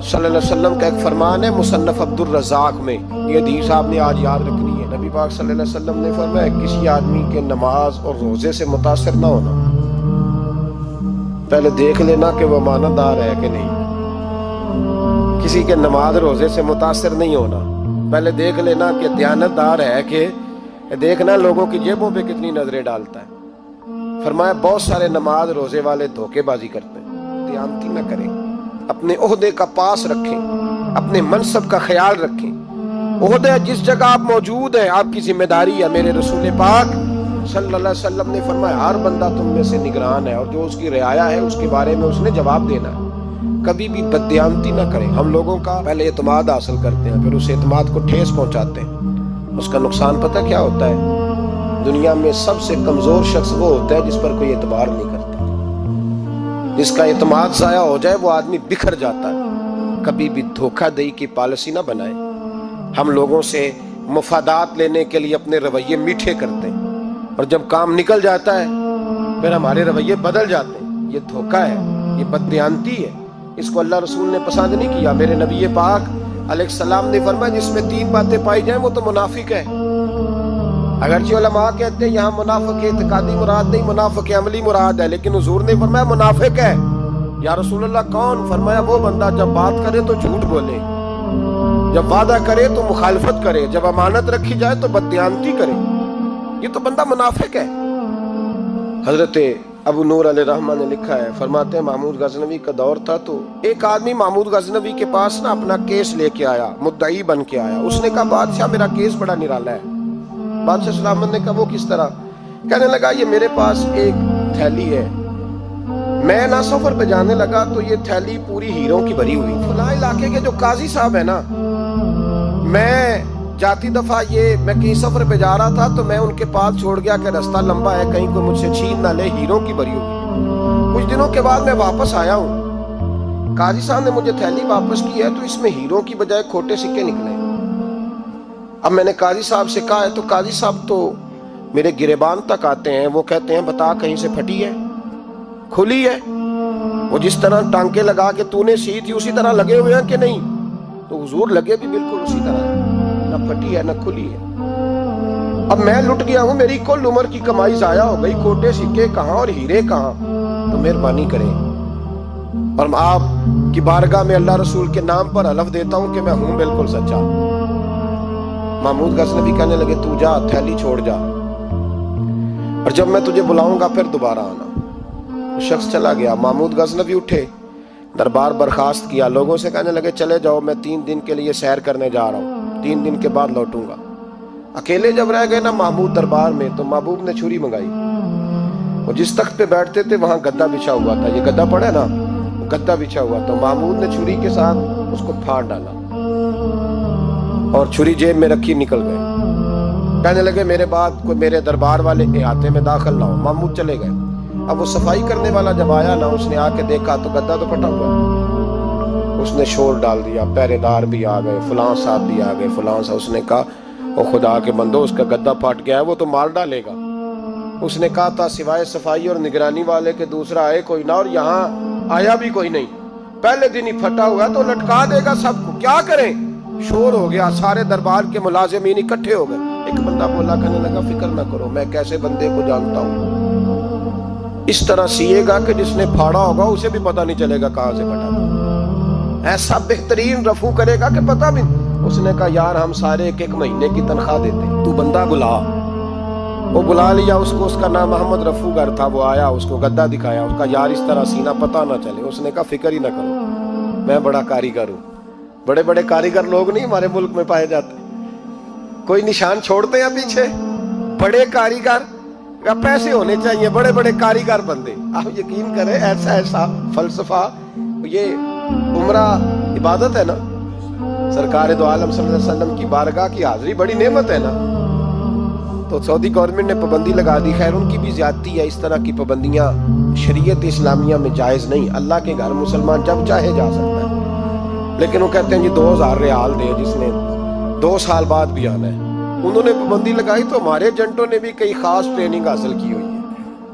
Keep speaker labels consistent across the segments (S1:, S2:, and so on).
S1: صلی اللہ علیہ وسلم کا ایک فرمان ہے مصنف عبد الرزاق میں، یہ حدیث آپ نے آج یاد رکھنی ہے۔ نبی پاک صلی اللہ علیہ وسلم نے فرمایا کسی آدمی کے نماز اور روزے سے متاثر نہ ہونا، پہلے دیکھ لینا کہ وہ امانت دار ہے کہ نہیں۔ کسی کے نماز روزے سے متاثر نہیں ہونا، پہلے دیکھ لینا کہ دیانت دار ہے کہ دیکھنا لوگوں کی جیبوں پہ کتنی نظریں ڈالتا ہے۔ فرمایا بہت سارے نماز روزے والے دھوکے بازی کرتے ہیں، دیانتی نہ کریں، اپنے عہدے کا پاس رکھیں، اپنے منصب کا خیال رکھیں۔ عہدے جس جگہ آپ موجود ہیں آپ کی ذمہ داری ہے۔ میرے رسول پاک صلی اللہ علیہ وسلم نے فرمایا ہر بندہ تم میں سے نگران ہے، اور جو اس کی رعایا ہے اس کے بارے میں اس نے جواب دینا ہے۔ کبھی بھی بددیانتی نہ کریں۔ ہم لوگوں کا پہلے اعتماد حاصل کرتے ہیں، پھر اس اعتماد کو ٹھیس پہنچاتے ہیں۔ اس کا نقصان پتہ کیا ہوتا ہے؟ دنیا میں سب سے کمزور شخص وہ ہوتا ہے جس پر کوئی اعتبار نہیں کرتا۔ جس کا اعتماد ضائع ہو جائے وہ آدمی بکھر جاتا ہے۔ کبھی بھی دھوکہ دہی کی پالیسی نہ بنائیں۔ ہم لوگوں سے مفادات لینے کے لیے اپنے رویے میٹھے کرتے ہیں، اور جب کام نکل جاتا ہے پھر ہمارے رویے بدل جاتے ہیں۔ یہ دھوکہ ہے، یہ بددیانتی ہے، اس کو اللہ رسول نے پسند نہیں کیا۔ میرے نبی پاک علیہ السلام نے فرمایا جس میں 3 باتیں پائی جائیں وہ تو منافق ہے۔ اگرچہ علماء کہتے ہیں یہاں منافق اعتقادی مراد نہیں، منافق عملی مراد ہے، لیکن حضور نے فرمایا منافق ہے۔ یا رسول اللہ کون؟ فرمایا وہ بندہ جب بات کرے تو جھوٹ بولے، جب وعدہ کرے تو مخالفت کرے، جب امانت رکھی جائے تو بددیانتی کرے، یہ تو بندہ منافق ہے۔ حضرت ابو نور علیہ رحمہ نے لکھا ہے، فرماتے ہیں محمود غزنوی کا دور تھا تو ایک آدمی محمود غزنوی کے پاس نا اپنا کیس لے کے آیا، مدعی بن کے آیا۔ اس نے کہا بادشاہ میرا کیس بڑا نرالا ہے۔ بادشاہ سلامت نے کہا وہ کس طرح؟ کہنے لگا یہ میرے پاس ایک تھیلی ہے، میں نہ سفر پہ جانے لگا تو یہ تھیلی پوری ہیروں کی بھری ہوئی، فلاں علاقے کے جو قاضی صاحب ہیں نا، میں جاتی دفعہ میں کہیں سفر پہ جا رہا تھا تو میں ان کے پاس چھوڑ گیا کہ راستہ لمبا ہے، کہیں کوئی مجھ سے چھین نہ لے، ہیروں کی بھری ہوئی۔ کچھ دنوں کے بعد میں واپس آیا ہوں، قاضی صاحب نے مجھے تھیلی واپس کی ہے تو اس میں ہیروں کی بجائے کھوٹے سکے نکلے۔ اب میں نے قاضی صاحب سے کہا ہے تو قاضی صاحب تو میرے گریبان تک آتے ہیں، وہ کہتے ہیں بتا کہیں سے پھٹی ہے، کھلی ہے؟ وہ جس طرح ٹانکے لگا کے تو نے سی تھی اسی طرح لگے ہوئے ہیں کہ نہیں؟ تو حضور لگے بھی بالکل اسی طرح ہے، نہ پھٹی ہے نہ کھلی ہے۔ اب میں لٹ گیا ہوں، میری کل عمر کی کمائی ضائع ہو گئی، کھوٹے سکے کہاں اور ہیرے کہاں؟ تو مہربانی کریں، اور میں آپ کی بارگاہ میں اللہ رسول کے نام پر حلف دیتا ہوں کہ میں ہوں بالکل سچا۔ محمود غزنوی کہنے لگے تو جا، تھیلی چھوڑ جا، اور جب میں تجھے بلاؤں گا پھر دوبارہ آنا۔ شخص چلا گیا۔ محمود غزنوی اٹھے، دربار برخاست کیا، لوگوں سے کہنے لگے چلے جاؤ میں 3 دن کے لیے سیر کرنے جا رہا ہوں، 3 دن کے بعد لوٹوں گا۔ اکیلے جب رہ گئے نا محمود دربار میں تو محبوب نے چھری منگائی، وہ جس تخت پہ بیٹھتے تھے وہاں گدا بچھا ہوا تھا، یہ گدا پڑا ہے نا، گدا بچھا ہوا تھا، محمود نے چھری کے ساتھ اس کو پھاڑ ڈالا اور چھری جیب میں رکھی نکل گئے۔ کہنے لگے میرے بعد کوئی میرے دربار والے احاطے میں داخل نہ ہو۔ محمود چلے گئے۔ اب وہ صفائی کرنے والا جب آیا نا، اس نے آ کے دیکھا تو گدا تو پھٹا ہوا، اس نے شور ڈال دیا، پہرے دار بھی آ گئے، فلاں صاحب بھی آ گئے، فلاں صاحب۔ اس نے کہا او خدا کے بندو، اس کا گدا پھٹ گیا ہے، وہ تو مار ڈالے گا۔ اس نے کہا تھا سوائے صفائی اور نگرانی والے کے دوسرا آئے کوئی نہ، اور یہاں آیا بھی کوئی نہیں، پہلے دن ہی پھٹا ہوا تو لٹکا دے گا سب کو، کیا کریں؟ شور ہو گیا، سارے دربار کے ملازمین اکٹھے ہو گئے۔ ایک بندہ بولا، کہنے لگا فکر نہ کرو، میں کیسے بندے کو جانتا ہوں، اس طرح سیے گا کہ جس نے پھاڑا ہوگا اسے بھی پتہ نہیں چلے گا کہاں سے پھٹا تھا، ایسا بہترین رفو کرے گا کہ پتہ بھی۔ اس نے کہا یار ہم سارے 1 مہینے کی تنخواہ دیتے، تو بندہ بلا۔ وہ بلا لیا اس کو، اس کا نام محمد رفو گر تھا، وہ آیا، اس کو گدا دکھایا، اس کا یار اس طرح سینہ پتہ نہ چلے۔ اس نے کہا فکر ہی نہ کرو، میں بڑا کاریگر ہوں۔ بڑے بڑے کاریگر لوگ نہیں ہمارے ملک میں پائے جاتے، کوئی نشان چھوڑتے ہیں پیچھے؟ بڑے کاریگر کا پیسے ہونے چاہیے، بڑے بڑے کاریگر بندے۔ آپ یقین کریں ایسا ایسا فلسفہ، یہ عمرہ عبادت ہے نا، سرکار دو عالم صلی اللہ علیہ وسلم کی بارگاہ کی حاضری بڑی نعمت ہے نا۔ تو سعودی گورنمنٹ نے پابندی لگا دی، خیر ان کی بھی زیادتی ہے، اس طرح کی پابندیاں شریعت اسلامیہ میں جائز نہیں۔ اللہ کے گھر مسلمان جب چاہے جا سکتا ہے، لیکن وہ کہتے ہیں جی 2000 ریال دے جس نے 2 سال بعد بھی آنا ہے۔ انہوں نے پابندی لگائی تو ہمارے ایجنٹوں نے بھی کئی خاص ٹریننگ حاصل کی ہوئی ہے،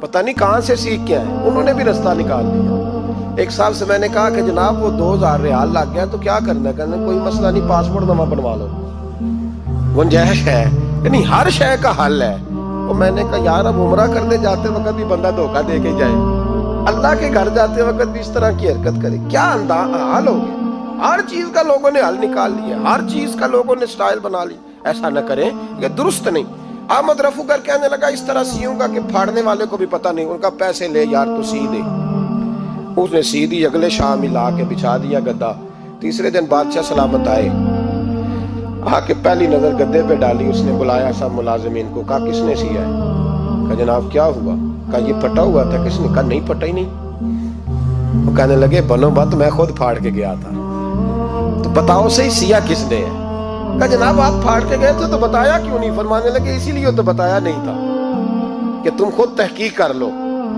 S1: پتہ نہیں کہاں سے سیکھ کے آئے، انہوں نے بھی رستہ نکال دیا۔ ایک صاحب سے میں نے کہا کہ جناب وہ 2000 ریال لگ گیا تو کیا کرنا ہے؟ کہنے کوئی مسئلہ نہیں، پاسپورٹ نواں بنوا لو، گنجائش ہے، یعنی ہر شے کا حل ہے۔ تو میں نے کہا یار اب عمرہ کرنے جاتے وقت بھی بندہ دھوکہ دے کے جائے، اللہ کے گھر جاتے وقت بھی اس طرح کی حرکت کرے، کیا حال ہو گیا؟ ہر چیز کا لوگوں نے حل نکال لیا، ہر چیز کا لوگوں نے سٹائل بنا لی۔ ایسا نہ کریں، یہ درست نہیں۔ احمد رفو کر کہنے لگا اس طرح سیوں گا کہ پھاڑنے والے کو بھی پتہ نہیں، ان کا پیسے لے یار تو سی دے۔ اس نے سی دی، اگلے شام ہی لا کے بچھا دیا گدا۔ تیسرے دن بادشاہ سلامت آئے، آ کے پہلی نظر گدے پہ ڈالی، اس نے بلایا سب ملازمین کو، کہا کس نے سیا ہے؟ کہا جناب کیا ہوا؟ کہا یہ پھٹا ہوا تھا۔ کس نے؟ کہا نہیں پھٹا ہی نہیں۔ وہ کہنے لگے بنو بات، میں خود پھاڑ کے گیا تھا، تو بتاؤ صحیح سیا کس نے ہے؟ کہا جناب آپ پھاڑ کے گئے تھے تو بتایا کیوں نہیں؟ فرمانے لگے اسی لیے تو بتایا نہیں تھا کہ تم خود تحقیق کر لو،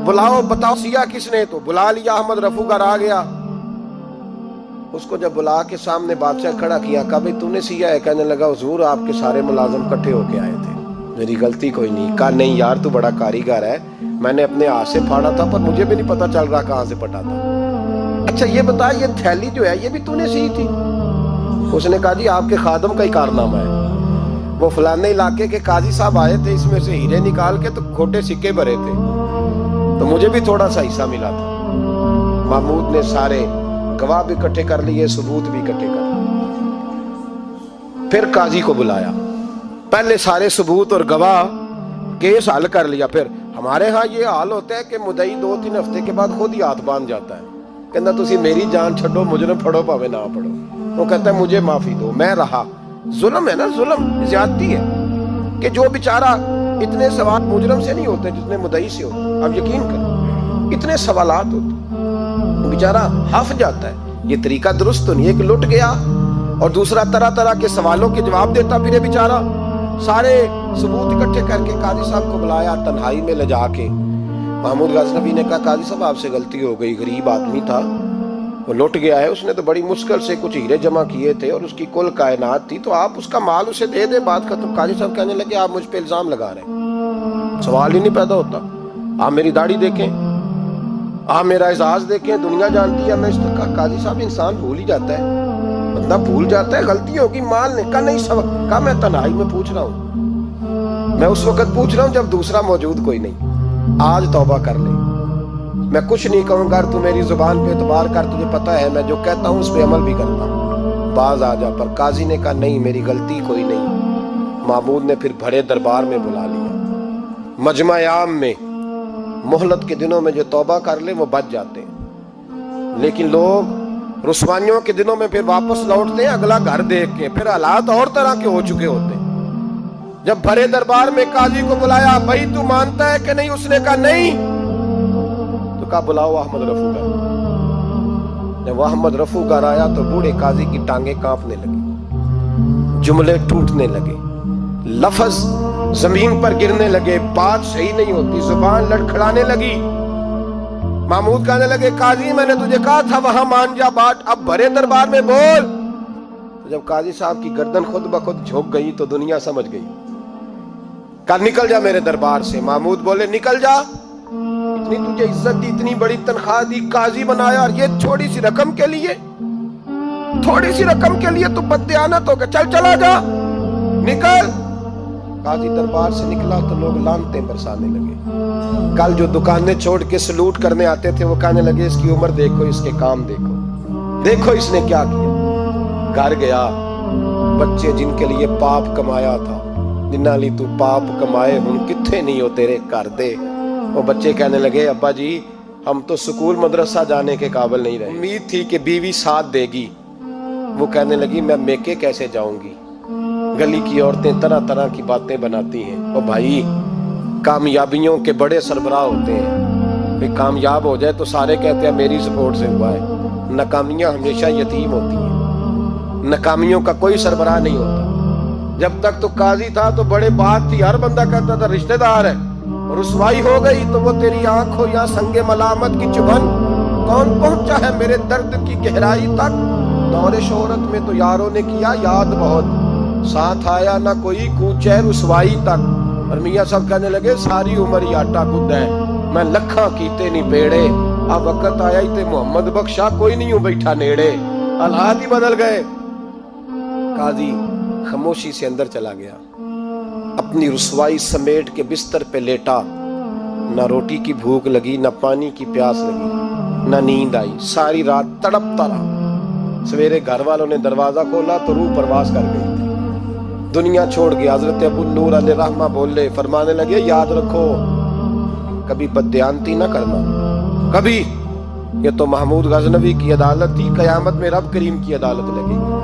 S1: بلاؤ بتاؤ سیا کس نے۔ تو بلا لیا، احمد رفو گھر آ گیا۔ اس کو جب بلا کے سامنے بادشاہ کھڑا کیا، کہا بھئی تو نے سیا ہے؟ کہنے لگا حضور آپ کے سارے ملازم کٹھے ہو کے آئے تھے، میری غلطی کوئی نہیں۔ کہا نہیں یار تو بڑا کاریگر ہے، میں نے اپنے ہاتھ سے پھاڑا تھا پر مجھے بھی نہیں پتا چل رہا کہاں سے پھٹا تھا۔ اچھا یہ بتا یہ تھیلی جو ہے یہ بھی تو نے سی تھی؟ اس نے کہا جی آپ کے خادم کا ہی کارنامہ ہے، وہ فلانے علاقے کے قاضی صاحب آئے تھے، اس میں سے ہیرے نکال کے تو کھوٹے سکے بھرے تھے، تو مجھے بھی تھوڑا سا حصہ ملا تھا۔ محمود نے سارے گواہ بھی اکٹھے کر لیے، ثبوت بھی اکٹھے کر لیے، پھر قاضی کو بلایا، پہلے سارے ثبوت اور گواہ کیس حل کر لیا۔ پھر ہمارے ہاں یہ حال ہوتا ہے کہ مدعی 2-3 ہفتے کے بعد خود ہی ہاتھ باندھ جاتا ہے، کہنا تسی میری جان چھڑو، مجرم پھڑو پاوے نہ پڑھو۔ وہ کہتا ہے مجھے معافی دو، میں رہا۔ ظلم ہے نا، ظلم زیادتی ہے کہ جو بیچارہ اتنے سوال مجرم سے نہیں ہوتے جتنے مدعی سے ہوتے، اب یقین کریں اتنے سوالات ہوتے، بیچارہ ہف جاتا ہے۔ یہ طریقہ درست تو نہیں ہے کہ لٹ گیا اور دوسرا طرح طرح کے سوالوں کے جواب دیتا پھرے بیچارہ۔ سارے ثبوت اکٹھے کر کے قاضی صاحب کو بلایا، تنہائی میں لے جا کے محمود غزنوی نے کہا قاضی صاحب آپ سے غلطی ہو گئی، غریب آدمی تھا، وہ لٹ گیا ہے، اس نے تو بڑی مشکل سے کچھ ہیرے جمع کیے تھے اور اس کی کل کائنات تھی، تو آپ اس کا مال اسے دے دیں، بات ختم۔ قاضی صاحب کہنے لگے آپ مجھ پہ الزام لگا رہے ہیں، سوال ہی نہیں پیدا ہوتا، آپ میری داڑھی دیکھیں، آپ میرا اعزاز دیکھیں، دنیا جانتی ہے میں اس طرح۔ قاضی صاحب انسان بھول ہی جاتا ہے، بندہ بھول جاتا ہے، غلطی ہوگی، مال نے کہا نہیں سبق، کہا میں تنہائی میں پوچھ رہا ہوں، میں اس وقت پوچھ رہا ہوں جب دوسرا موجود کوئی نہیں، آج توبہ کر لے، میں کچھ نہیں کہوں گا، تو میری زبان پہ اعتبار کر، تجھے پتہ ہے میں جو کہتا ہوں اس پہ عمل بھی کرتا ہوں، باز آ جا۔ پر قاضی نے کہا نہیں میری غلطی کوئی نہیں۔ محمود نے پھر بڑے دربار میں بلا لیا، مجمع عام میں۔ مہلت کے دنوں میں جو توبہ کر لے وہ بچ جاتے ہیں، لیکن لوگ رسوائیوں کے دنوں میں پھر واپس لوٹتے ہیں اگلا گھر دیکھ کے، پھر حالات اور طرح کے ہو چکے ہوتے ہیں۔ جب بڑے دربار میں قاضی کو بلایا، بھائی تو مانتا ہے کہ نہیں؟ اس نے کہا نہیں، تو کہا بلاؤ احمد رفو کا۔ جب احمد رفو کا آیا تو بوڑھے قاضی کی ٹانگیں کانپنے لگی، جملے ٹوٹنے لگے، لفظ زمین پر گرنے لگے، بات صحیح نہیں ہوتی، زبان لڑکھڑانے لگی۔ محمود کہنے لگے قاضی میں نے تجھے کہا تھا وہاں مان جا بات، اب بڑے دربار میں بول۔ تو جب قاضی صاحب کی گردن خود بخود جھک گئی تو دنیا سمجھ گئی، کہا نکل جا میرے دربار سے۔ محمود بولے نکل جا، اتنی تجھے عزت دی، اتنی بڑی تنخواہ دی، قاضی بنایا، اور یہ چھوٹی سی رقم کے لیے، تھوڑی سی رقم کے لیے تو بددیانت ہو گیا، چل چلا جا، نکل۔ قاضی دربار سے نکلا تو لوگ لعنتیں برسانے لگے۔ کل جو دکانیں چھوڑ کے سلوٹ کرنے آتے تھے وہ کہنے لگے اس کی عمر دیکھو، اس کے کام دیکھو، دیکھو اس نے کیا کیا۔ گھر گیا، بچے جن کے لیے پاپ کمایا تھا، جنہاں لی تو پاپ کمائے ہن کتھے نہیں ہو تیرے کر دے۔ وہ بچے کہنے لگے ابا جی ہم تو سکول مدرسہ جانے کے قابل نہیں رہے، امید تھی کہ بیوی ساتھ دے گی۔ وہ کہنے لگی میں میکے کیسے جاؤں گی، گلی کی عورتیں طرح طرح کی باتیں بناتی ہیں۔ اور بھائی کامیابیوں کے بڑے سربراہ ہوتے ہیں، کہ کامیاب ہو جائے تو سارے کہتے ہیں میری سپورٹ سے ہوا ہے، ناکامیاں ہمیشہ یتیم ہوتی ہیں، ناکامیوں کا کوئی سربراہ نہیں ہوتا۔ جب تک تو قاضی تھا تو بڑے بات تھی، ہر بندہ کہتا تھا رشتہ دار ہے، رسوائی ہو گئی تو وہ تیری آنکھ ہو یا سنگ ملامت کی چبھن، کون پہنچا ہے میرے درد کی گہرائی تک، دور شہرت میں تو یاروں نے کیا یاد بہت، ساتھ آیا نہ کوئی کوچے رسوائی تک۔ اور میاں صاحب کہنے لگے ساری عمر ہی آٹا گد ہے، میں لکھاں کیتے نہیں پیڑے، اب وقت آیا ہی تے محمد بخشا کوئی نہیں ہوں بیٹھا نیڑے، حالات ہی بدل گئے۔ قاضی خاموشی سے اندر چلا گیا، اپنی رسوائی سمیٹ کے بستر پہ لیٹا، نہ روٹی کی بھوک لگی، نہ پانی کی پیاس لگی، نہ نیند آئی، ساری رات تڑپتا رہا۔ سویرے گھر والوں نے دروازہ کھولا تو روح پرواز کر گئی تھی، دنیا چھوڑ گیا۔ حضرت ابو نور علیہ رحمہ بولے، فرمانے لگے یاد رکھو کبھی بددیانتی نہ کرنا، کبھی۔ یہ تو محمود غزنوی کی عدالت تھی، قیامت میں رب کریم کی عدالت لگے گی۔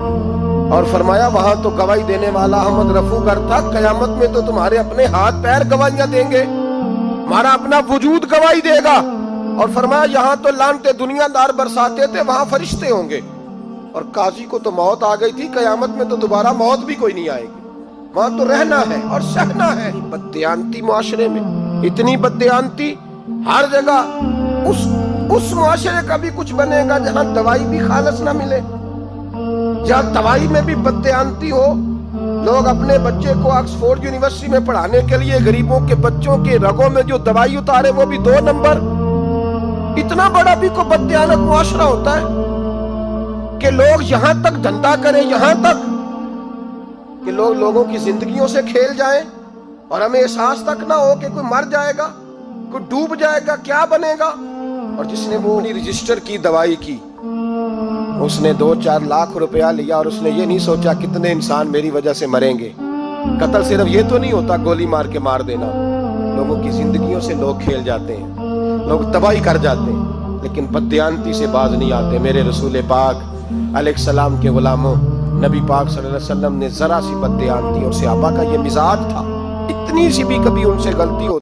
S1: اور فرمایا وہاں تو گواہی دینے والا احمد رفو گر تھا، قیامت میں تو تمہارے اپنے ہاتھ پیر گواہیاں دیں گے، ہمارا اپنا وجود گواہی دے گا۔ اور فرمایا یہاں تو لانتے دنیا دار برساتے تھے، وہاں فرشتے ہوں گے۔ اور قاضی کو تو موت آ گئی تھی، قیامت میں تو دوبارہ موت بھی کوئی نہیں آئے گی، وہاں تو رہنا ہے اور سہنا ہے۔ بددیانتی معاشرے میں، اتنی بددیانتی ہر جگہ۔ اس معاشرے کا بھی کچھ بنے گا جہاں دوائی بھی خالص نہ ملے، جہاں دوائی میں بھی بددیانتی ہو۔ لوگ اپنے بچے کو آکسفورڈ یونیورسٹی میں پڑھانے کے لیے غریبوں کے بچوں کے رگوں میں جو دوائی اتارے وہ بھی 2 نمبر۔ اتنا بڑا بھی کوئی بددیانت معاشرہ ہوتا ہے کہ لوگ یہاں تک دھندا کریں، یہاں تک کہ لوگ لوگوں کی زندگیوں سے کھیل جائیں اور ہمیں احساس تک نہ ہو کہ کوئی مر جائے گا، کوئی ڈوب جائے گا، کیا بنے گا۔ اور جس نے وہ رجسٹر کی دوائی کی، اس نے 2-4 لاکھ روپیہ لیا اور اس نے یہ نہیں سوچا کتنے انسان میری وجہ سے مریں گے۔ قتل صرف یہ تو نہیں ہوتا گولی مار کے مار دینا، لوگوں کی زندگیوں سے لوگ کھیل جاتے ہیں، لوگ تباہی کر جاتے ہیں، لیکن بددیانتی سے باز نہیں آتے۔ میرے رسول پاک علیہ السلام کے غلاموں، نبی پاک صلی اللہ علیہ وسلم نے ذرا سی بددیانتی، اور صحابہ کا یہ مزاج تھا، اتنی سی بھی کبھی ان سے غلطی ہوتی